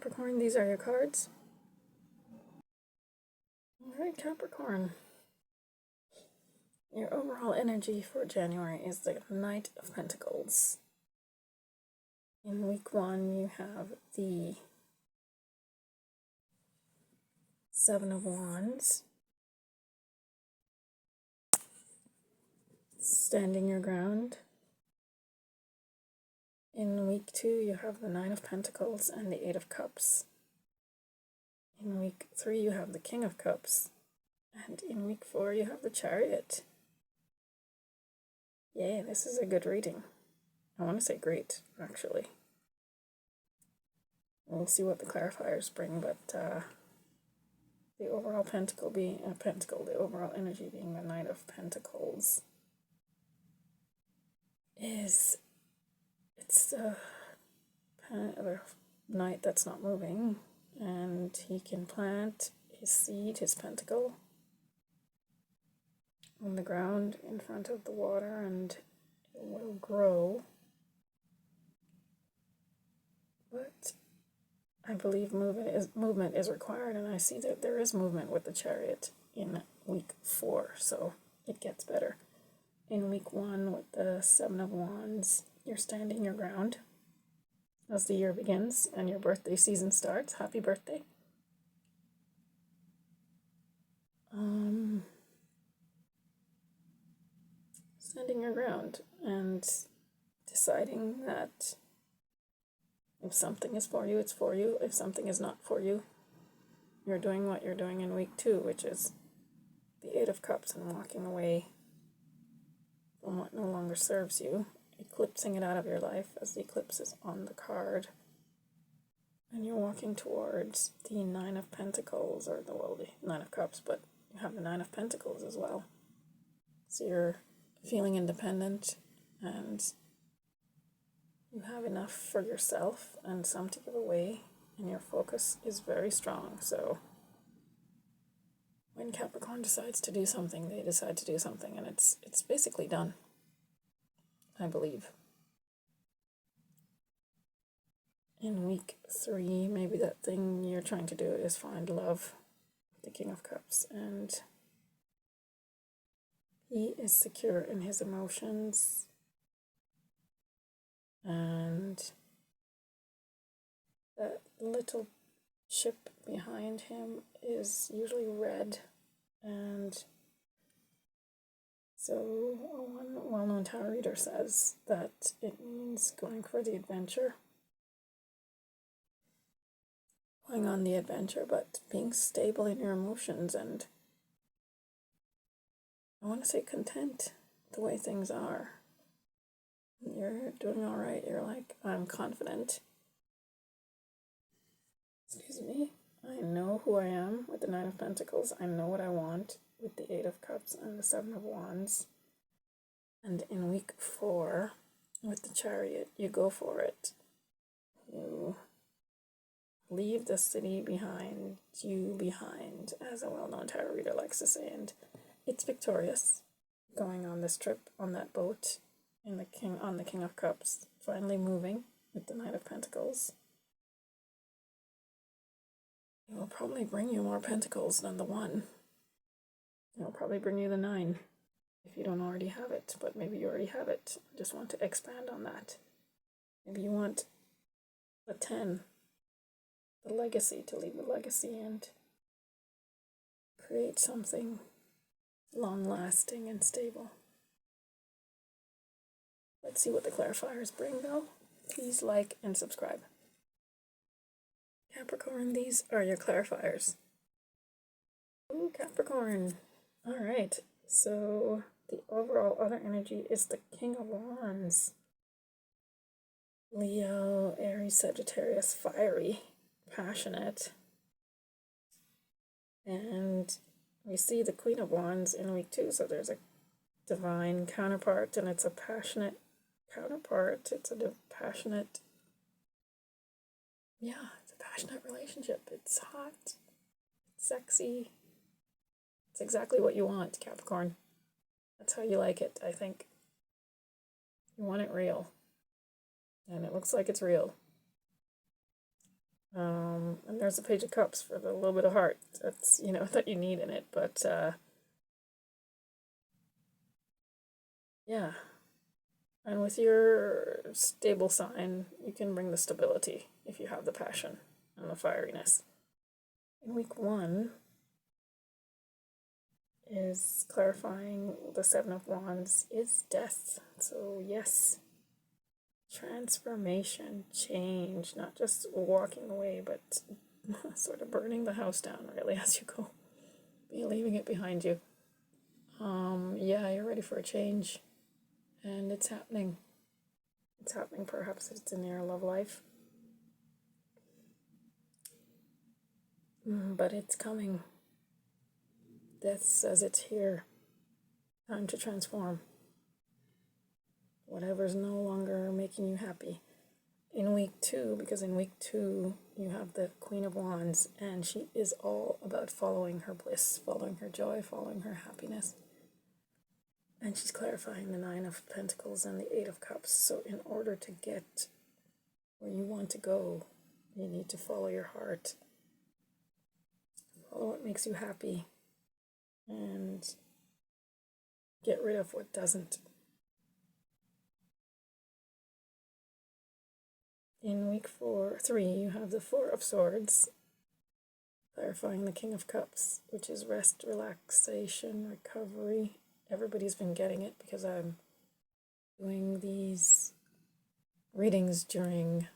Capricorn, these are your cards. Alright, Capricorn. Your overall energy for January is the Knight of Pentacles. In week 1, you have the Seven of Wands. Standing your ground. In week 2, you have the Nine of Pentacles and the Eight of Cups. In week 3, you have the King of Cups. And in week 4, you have the Chariot. Yay, this is a good reading. I want to say great, actually. We'll see what the clarifiers bring, but the overall pentacle being a pentacle, the overall energy being the Knight of Pentacles it's a knight that's not moving, and he can plant his seed, his pentacle, on the ground in front of the water, and it will grow. But I believe movement is required, and I see that there is movement with the Chariot in week 4, so it gets better. In week 1, with the Seven of Wands, you're standing your ground as the year begins and your birthday season starts. Happy birthday. Standing your ground and deciding that if something is for you, it's for you. If something is not for you, you're doing what you're doing in week 2, which is the Eight of Cups and walking away from what no longer serves you, eclipsing it out of your life, as the eclipse is on the card. And you're walking towards the Nine of Pentacles, or the Nine of Cups, but you have the Nine of Pentacles as well. So you're feeling independent, and you have enough for yourself and some to give away, and your focus is very strong. So when Capricorn decides to do something, they decide to do something, and it's basically done, I believe. In week 3, maybe that thing you're trying to do is find love, the King of Cups, and he is secure in his emotions, and that little ship behind him is usually red, and so one well-known tarot reader says that it means going for the adventure, going on the adventure, but being stable in your emotions, and I want to say content the way things are. You're doing all right. You're like, I'm confident. Excuse me. I know who I am with the Nine of Pentacles. I know what I want with the Eight of Cups and the Seven of Wands. And in week 4, with the Chariot, you go for it. You leave the city behind, as a well-known tarot reader likes to say, and it's victorious going on this trip on that boat on the King of Cups, finally moving with the Knight of Pentacles. It will probably bring you more pentacles than the 1. It will probably bring you the 9 if you don't already have it, but maybe you already have it. Just want to expand on that. Maybe you want the 10, the legacy, to leave a legacy and create something long-lasting and stable. Let's see what the clarifiers bring, though. Please like and subscribe. Capricorn, these are your clarifiers. Ooh, Capricorn. All right, so the overall other energy is the King of Wands. Leo, Aries, Sagittarius, fiery, passionate. And we see the Queen of Wands in week 2, so there's a divine counterpart, and it's a passionate counterpart. It's a passionate, it's a passionate relationship. It's hot, it's sexy. It's exactly what you want, Capricorn. That's how you like it, I think. You want it real, and it looks like it's real. And there's a Page of Cups for the little bit of heart that's, that you need in it. But yeah. And with your stable sign, you can bring the stability if you have the passion and the fieriness. In week 1 is clarifying the Seven of Wands is death. So yes, transformation, change, not just walking away, but sort of burning the house down really as you go. Be leaving it behind you. Yeah, you're ready for a change. And it's happening. It's happening, perhaps it's in your love life. But it's coming. Death says it's here. Time to transform. Whatever's no longer making you happy. In week 2, because in week 2 you have the Queen of Wands, and she is all about following her bliss, following her joy, following her happiness. And she's clarifying the Nine of Pentacles and the Eight of Cups. So in order to get where you want to go, you need to follow your heart. Follow what makes you happy. And get rid of what doesn't. In week 3, you have the Four of Swords, clarifying the King of Cups, which is rest, relaxation, recovery. Everybody's been getting it because I'm doing these readings during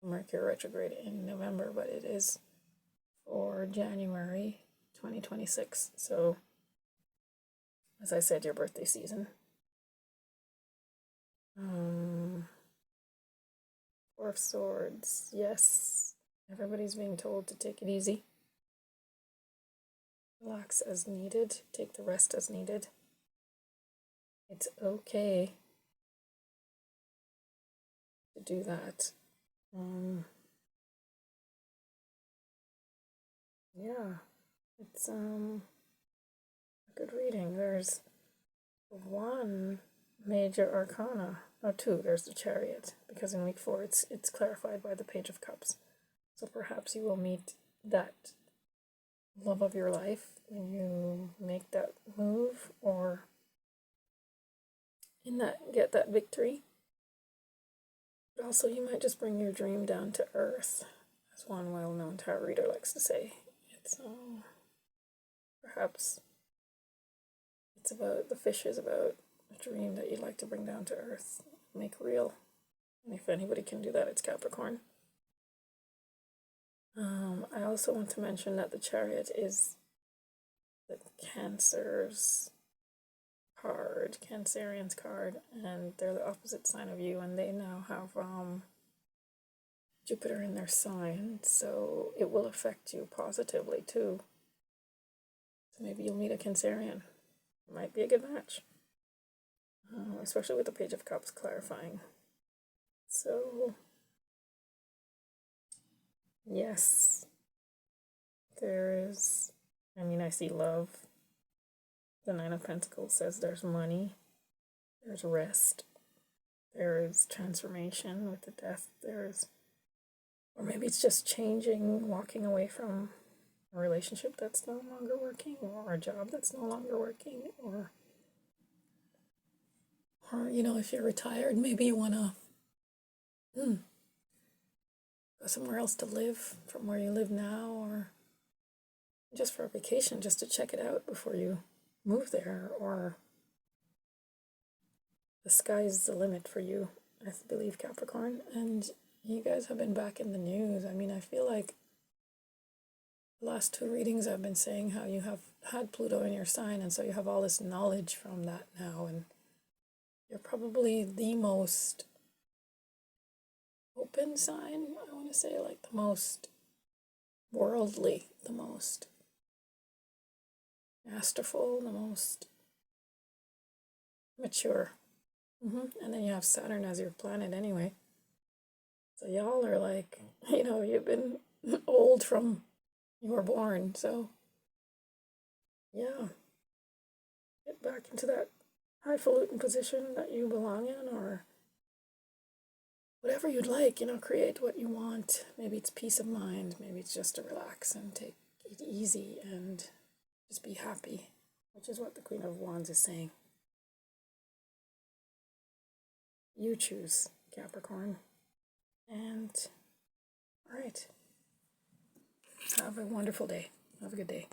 Mercury retrograde in November, but it is for January 2026. So, as I said, your birthday season. Four of Swords, yes. Everybody's being told to take it easy. Relax as needed. Take the rest as needed. It's okay to do that. Yeah, it's a good reading. There's one major arcana. Oh, 2. There's the Chariot, because in week 4 it's clarified by the Page of Cups. So perhaps you will meet that love of your life when you make that move, or get that victory. But also you might just bring your dream down to earth, as one well-known tarot reader likes to say. It's perhaps it's about, the fish is about a dream that you'd like to bring down to earth, make real. And if anybody can do that, it's Capricorn. I also want to mention that the Chariot is the Cancer's card, Cancerian's card, and they're the opposite sign of you, and they now have Jupiter in their sign, so it will affect you positively too. So maybe you'll meet a Cancerian. It might be a good match, especially with the Page of Cups clarifying. So yes, there is, I see love. The Nine of Pentacles says there's money, there's rest, there is transformation with the Death, or maybe it's just changing, walking away from a relationship that's no longer working, or a job that's no longer working, or if you're retired, maybe you want to go somewhere else to live from where you live now, or just for a vacation, just to check it out before you move there, or the sky's the limit for you, I believe, Capricorn. And you guys have been back in the news. I feel like the last 2 readings I've been saying how you have had Pluto in your sign, and so you have all this knowledge from that now, and you're probably the most open sign, I want to say, like the most worldly, the most masterful, the most mature. And then you have Saturn as your planet anyway. So y'all are like, you've been old from you were born. So yeah, get back into that highfalutin position that you belong in, or whatever you'd like, create what you want. Maybe it's peace of mind. Maybe it's just to relax and take it easy and just be happy, which is what the Queen of Wands is saying. You choose, Capricorn. And, all right. Have a wonderful day. Have a good day.